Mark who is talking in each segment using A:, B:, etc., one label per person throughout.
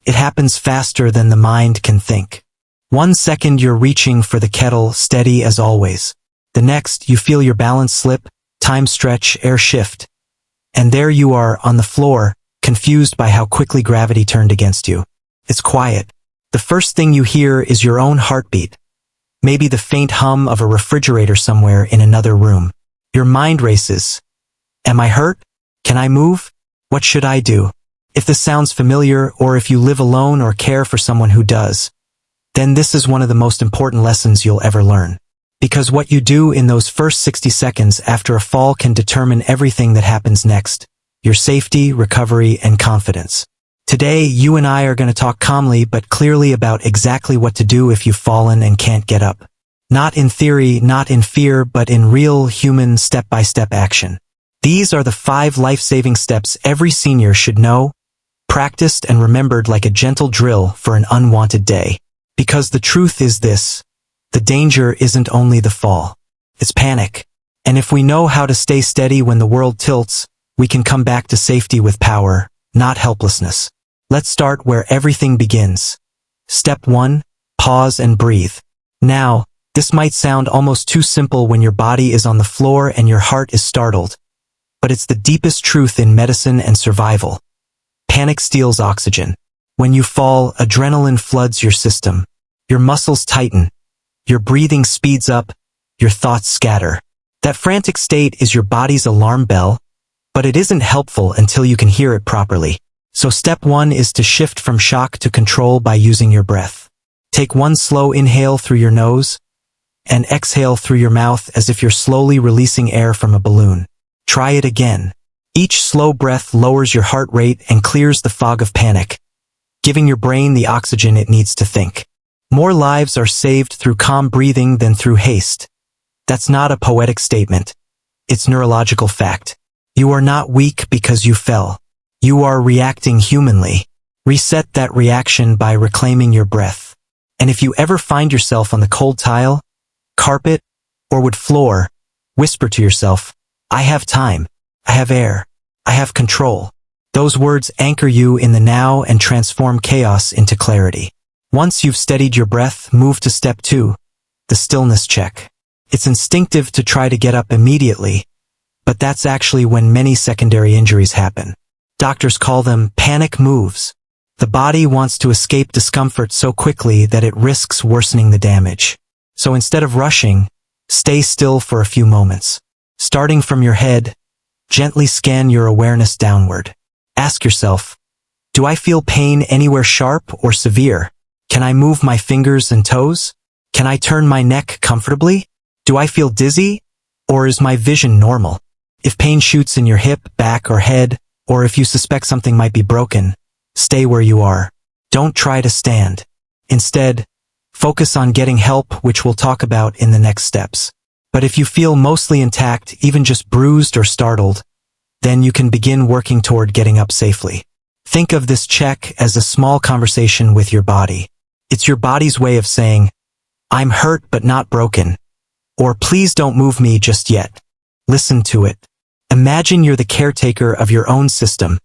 A: It happens faster than the mind can think. 1 second you're reaching for the kettle, steady as always. The next, you feel your balance slip, time stretch, air shift. And there you are on the floor, confused by how quickly gravity turned against you. It's quiet. The first thing you hear is your own heartbeat. Maybe the faint hum of a refrigerator somewhere in another room. Your mind races. Am I hurt? Can I move? What should I do? If this sounds familiar, or if you live alone or care for someone who does, then this is one of the most important lessons you'll ever learn. Because what you do in those first 60 seconds after a fall can determine everything that happens next. Your safety, recovery, and confidence. Today, you and I are going to talk calmly but clearly about exactly what to do if you've fallen and can't get up. Not in theory, not in fear, but in real, human, step-by-step action. These are the 5 life-saving steps every senior should know, practiced and remembered like a gentle drill for an unwanted day. Because the truth is this, the danger isn't only the fall. It's panic. And if we know how to stay steady when the world tilts, we can come back to safety with power, not helplessness. Let's start where everything begins. Step 1, pause and breathe. Now, this might sound almost too simple when your body is on the floor and your heart is startled. But it's the deepest truth in medicine and survival. Panic steals oxygen. When you fall, adrenaline floods your system. Your muscles tighten. Your breathing speeds up. Your thoughts scatter. That frantic state is your body's alarm bell, but it isn't helpful until you can hear it properly. So step 1 is to shift from shock to control by using your breath. Take 1 slow inhale through your nose and exhale through your mouth as if you're slowly releasing air from a balloon. Try it again. Each slow breath lowers your heart rate and clears the fog of panic, giving your brain the oxygen it needs to think. More lives are saved through calm breathing than through haste. That's not a poetic statement. It's neurological fact. You are not weak because you fell. You are reacting humanly. Reset that reaction by reclaiming your breath. And if you ever find yourself on the cold tile, carpet, or wood floor, whisper to yourself, I have time. I have air. I have control. Those words anchor you in the now and transform chaos into clarity. Once you've steadied your breath, move to step 2, the stillness check. It's instinctive to try to get up immediately, but that's actually when many secondary injuries happen. Doctors call them panic moves. The body wants to escape discomfort so quickly that it risks worsening the damage. So instead of rushing, stay still for a few moments. Starting from your head, gently scan your awareness downward. Ask yourself, do I feel pain anywhere sharp or severe? Can I move my fingers and toes? Can I turn my neck comfortably? Do I feel dizzy? Or is my vision normal? If pain shoots in your hip, back, or head, or if you suspect something might be broken, stay where you are. Don't try to stand. Instead, focus on getting help, which we'll talk about in the next steps. But if you feel mostly intact, even just bruised or startled, then you can begin working toward getting up safely. Think of this check as a small conversation with your body. It's your body's way of saying, I'm hurt but not broken. Or please don't move me just yet. Listen to it. Imagine you're the caretaker of your own system,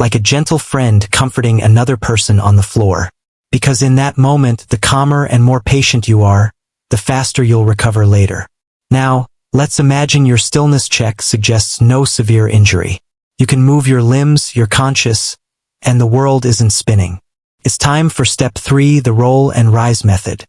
A: like a gentle friend comforting another person on the floor. Because in that moment, the calmer and more patient you are, the faster you'll recover later. Now, let's imagine your stillness check suggests no severe injury. You can move your limbs, you're conscious, and the world isn't spinning. It's time for step 3, the roll and rise method.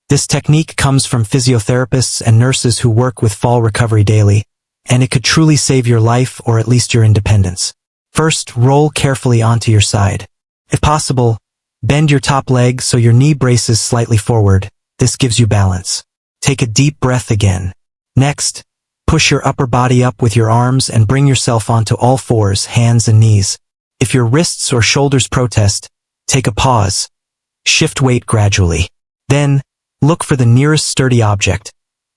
A: This technique comes from physiotherapists and nurses who work with fall recovery daily, and it could truly save your life or at least your independence. First, roll carefully onto your side. If possible, bend your top leg so your knee braces slightly forward. This gives you balance. Take a deep breath again. Next, push your upper body up with your arms and bring yourself onto all fours, hands and knees. If your wrists or shoulders protest, take a pause. Shift weight gradually. Then, look for the nearest sturdy object.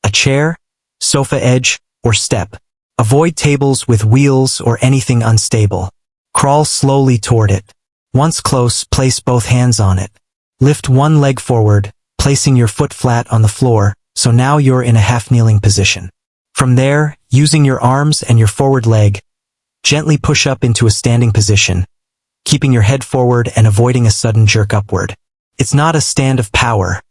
A: A chair, sofa edge, or step. Avoid tables with wheels or anything unstable. Crawl slowly toward it. Once close, place both hands on it. Lift one leg forward, placing your foot flat on the floor, so now you're in a half-kneeling position. From there, using your arms and your forward leg, gently push up into a standing position. keeping your head forward and avoiding a sudden jerk upward. It's not a stand of power.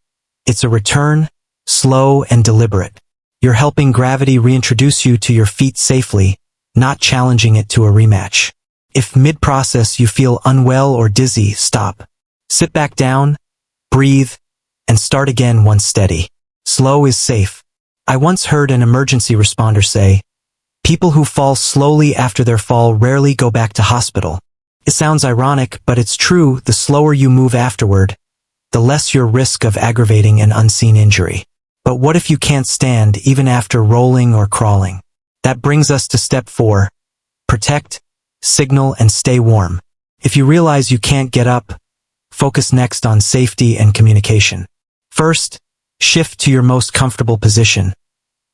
A: It's a return, slow and deliberate. You're helping gravity reintroduce you to your feet safely, not challenging it to a rematch. If mid-process you feel unwell or dizzy, stop. Sit back down, breathe, and start again once steady. Slow is safe. I once heard an emergency responder say, "People who fall slowly after their fall rarely go back to hospital." It sounds ironic, but it's true. The slower you move afterward, the less your risk of aggravating an unseen injury. But what if you can't stand even after rolling or crawling? That brings us to step 4. Protect, signal, and stay warm. If you realize you can't get up, focus next on safety and communication. First, shift to your most comfortable position,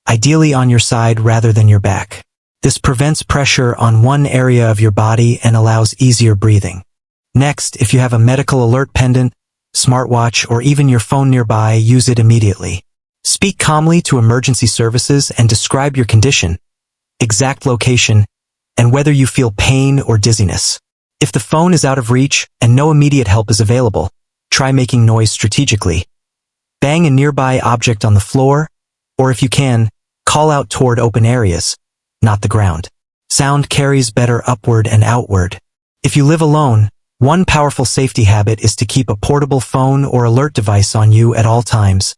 A: ideally on your side rather than your back. This prevents pressure on one area of your body and allows easier breathing. Next, if you have a medical alert pendant, smartwatch, or even your phone nearby, use it immediately. Speak calmly to emergency services and describe your condition, exact location, and whether you feel pain or dizziness. If the phone is out of reach and no immediate help is available, try making noise strategically. Bang a nearby object on the floor, or if you can, call out toward open areas, not the ground. Sound carries better upward and outward. If you live alone, one powerful safety habit is to keep a portable phone or alert device on you at all times,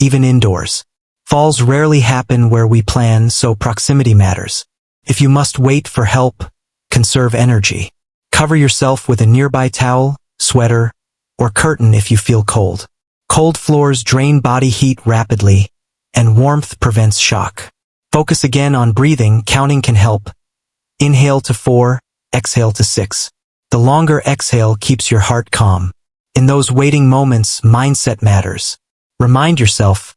A: even indoors. Falls rarely happen where we plan, so proximity matters. If you must wait for help, conserve energy. Cover yourself with a nearby towel, sweater, or curtain if you feel cold. Cold floors drain body heat rapidly, and warmth prevents shock. Focus again on breathing. Counting can help. Inhale to 4, exhale to 6. The longer exhale keeps your heart calm. In those waiting moments, mindset matters. Remind yourself,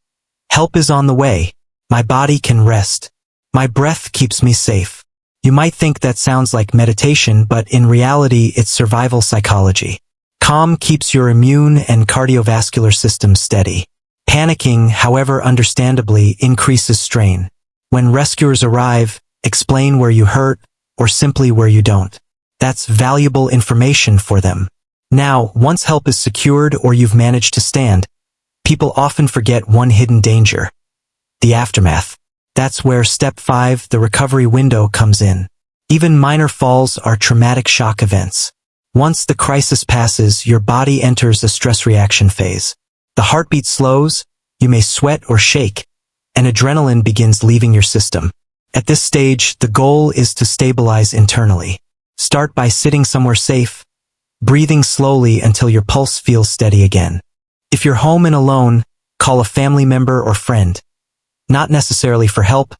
A: help is on the way. My body can rest. My breath keeps me safe. You might think that sounds like meditation, but in reality, it's survival psychology. Calm keeps your immune and cardiovascular system steady. Panicking, however understandably, increases strain. When rescuers arrive, explain where you hurt, or simply where you don't. That's valuable information for them. Now, once help is secured or you've managed to stand, people often forget one hidden danger: the aftermath. That's where step 5, the recovery window, comes in. Even minor falls are traumatic shock events. Once the crisis passes, your body enters a stress reaction phase. The heartbeat slows, you may sweat or shake, and adrenaline begins leaving your system. At this stage, the goal is to stabilize internally. Start by sitting somewhere safe, breathing slowly until your pulse feels steady again. If you're home and alone, call a family member or friend. Not necessarily for help,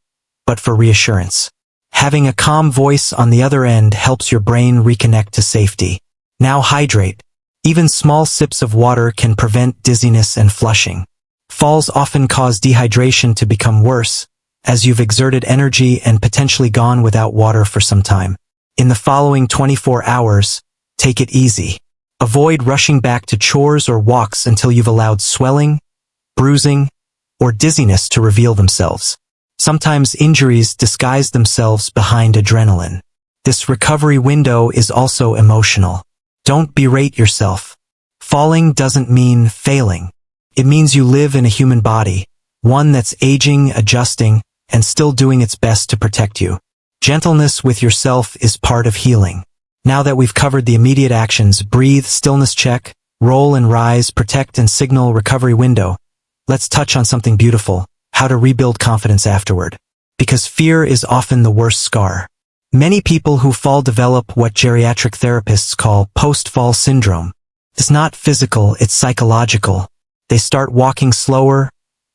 A: but for reassurance. Having a calm voice on the other end helps your brain reconnect to safety. Now hydrate. Even small sips of water can prevent dizziness and flushing. Falls often cause dehydration to become worse, as you've exerted energy and potentially gone without water for some time. In the following 24 hours, take it easy. Avoid rushing back to chores or walks until you've allowed swelling, bruising, or dizziness to reveal themselves. Sometimes injuries disguise themselves behind adrenaline. This recovery window is also emotional. Don't berate yourself. Falling doesn't mean failing. It means you live in a human body, one that's aging, adjusting, and still doing its best to protect you. Gentleness with yourself is part of healing. Now that we've covered the immediate actions: breathe, stillness check, roll and rise, protect and signal, recovery window, let's touch on something beautiful: how to rebuild confidence afterward. Because fear is often the worst scar. Many people who fall develop what geriatric therapists call post-fall syndrome. It's not physical, it's psychological. They start walking slower,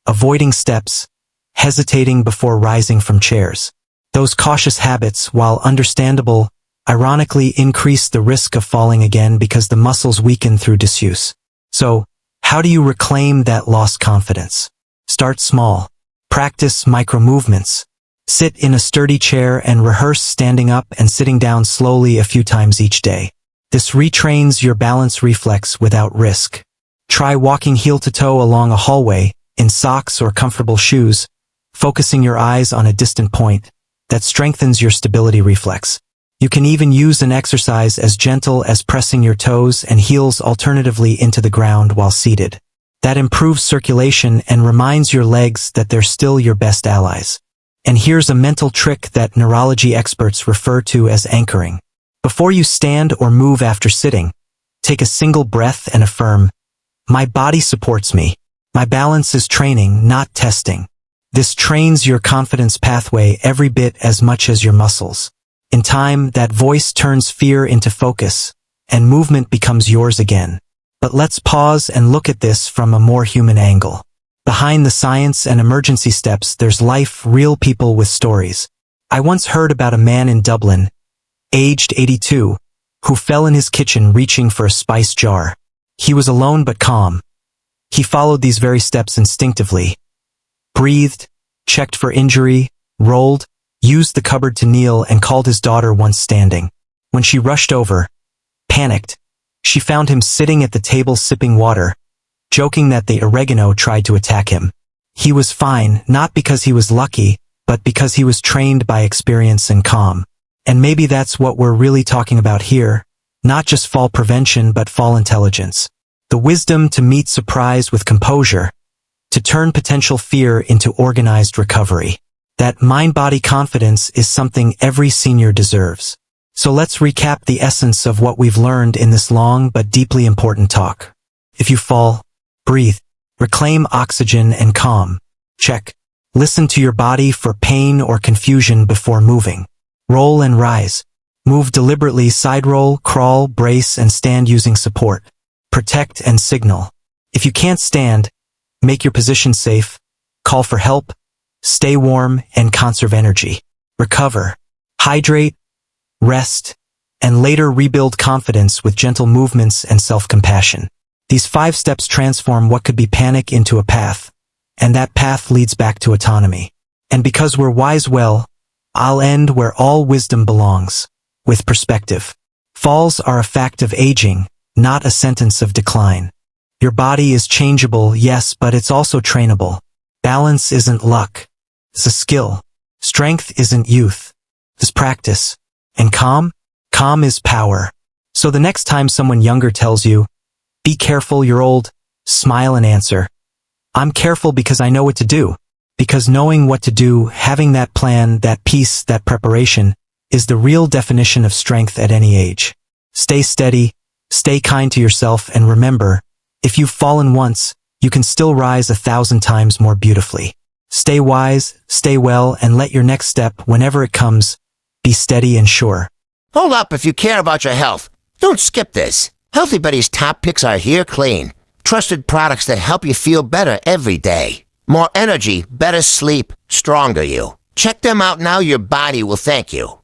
A: avoiding steps, hesitating before rising from chairs. Those cautious habits, while understandable, ironically increase the risk of falling again because the muscles weaken through disuse. So, how do you reclaim that lost confidence? Start small. Practice micro-movements. Sit in a sturdy chair and rehearse standing up and sitting down slowly a few times each day. This retrains your balance reflex without risk. Try walking heel to toe along a hallway, in socks or comfortable shoes, focusing your eyes on a distant point. That strengthens your stability reflex. You can even use an exercise as gentle as pressing your toes and heels alternatively into the ground while seated. That improves circulation and reminds your legs that they're still your best allies. And here's a mental trick that neurology experts refer to as anchoring. Before you stand or move after sitting, take a single breath and affirm, "My body supports me. My balance is training, not testing." This trains your confidence pathway every bit as much as your muscles. In time, that voice turns fear into focus, and movement becomes yours again. But let's pause and look at this from a more human angle. Behind the science and emergency steps, there's life, real people with stories. I once heard about a man in Dublin, aged 82, who fell in his kitchen reaching for a spice jar. He was alone but calm. He followed these very steps instinctively. Breathed, checked for injury, rolled, used the cupboard to kneel, and called his daughter once standing. When she rushed over, panicked, she found him sitting at the table sipping water, joking that the oregano tried to attack him. He was fine, not because he was lucky, but because he was trained by experience and calm. And maybe that's what we're really talking about here, not just fall prevention but fall intelligence. The wisdom to meet surprise with composure, to turn potential fear into organized recovery. That mind-body confidence is something every senior deserves. So let's recap the essence of what we've learned in this long but deeply important talk. If you fall, breathe. Reclaim oxygen and calm. Check. Listen to your body for pain or confusion before moving. Roll and rise. Move deliberately, side roll, crawl, brace, and stand using support. Protect and signal. If you can't stand, make your position safe, call for help, stay warm, and conserve energy. Recover. Hydrate, rest, and later rebuild confidence with gentle movements and self-compassion. These 5 steps transform what could be panic into a path, and that path leads back to autonomy. And because we're wise, well, I'll end where all wisdom belongs, with perspective. Falls are a fact of aging, not a sentence of decline. Your body is changeable, yes, but it's also trainable. Balance isn't luck. It's a skill. Strength isn't youth. It's practice. And calm? Calm is power. So the next time someone younger tells you, "Be careful, you're old," smile and answer, "I'm careful because I know what to do." Because knowing what to do, having that plan, that peace, that preparation, is the real definition of strength at any age. Stay steady, stay kind to yourself, and remember, if you've fallen once, you can still rise 1,000 times more beautifully. Stay wise, stay well, and let your next step, whenever it comes, be steady and sure.
B: Hold up, if you care about your health, don't skip this. Healthy Buddy's top picks are Here Clean. Trusted products that help you feel better every day. More energy, better sleep, stronger you. Check them out now, your body will thank you.